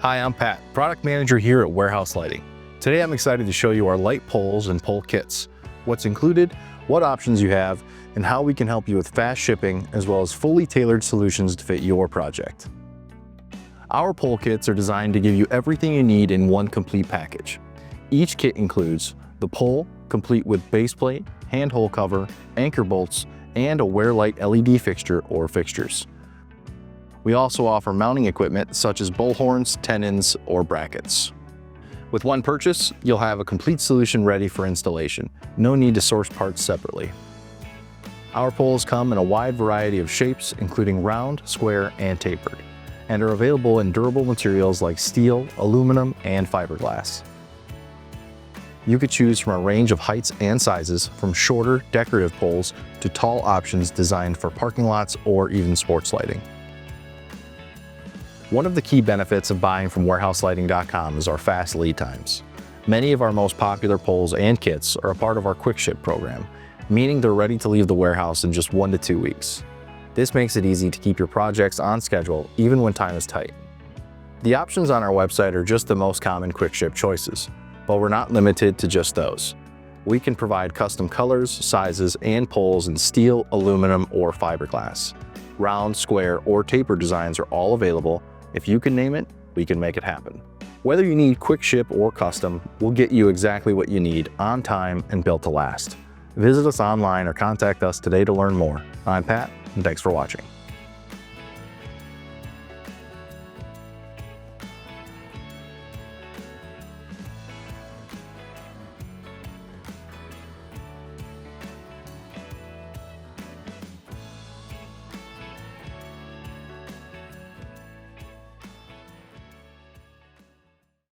Hi, I'm Pat, product manager here at Warehouse Lighting. Today I'm excited to show you our light poles and pole kits, what's included, what options you have, and how we can help you with fast shipping as well as fully tailored solutions to fit your project. Our pole kits are designed to give you everything you need in one complete package. Each kit includes the pole, complete with base plate, hand hole cover, anchor bolts, and a wear light LED fixture or fixtures. We also offer mounting equipment such as bullhorns, tenons, or brackets. With one purchase, you'll have a complete solution ready for installation. No need to source parts separately. Our poles come in a wide variety of shapes, including round, square, and tapered, and are available in durable materials like steel, aluminum, and fiberglass. You could choose from a range of heights and sizes, from shorter, decorative poles to tall options designed for parking lots or even sports lighting. One of the key benefits of buying from warehouselighting.com is our fast lead times. Many of our most popular poles and kits are a part of our quick ship program, meaning they're ready to leave the warehouse in just 1 to 2 weeks. This makes it easy to keep your projects on schedule even when time is tight. The options on our website are just the most common quick ship choices, but we're not limited to just those. We can provide custom colors, sizes, and poles in steel, aluminum, or fiberglass. Round, square, or taper designs are all available. If you can name it, we can make it happen. Whether you need quick ship or custom, we'll get you exactly what you need on time and built to last. Visit us online or contact us today to learn more. I'm Pat, and thanks for watching.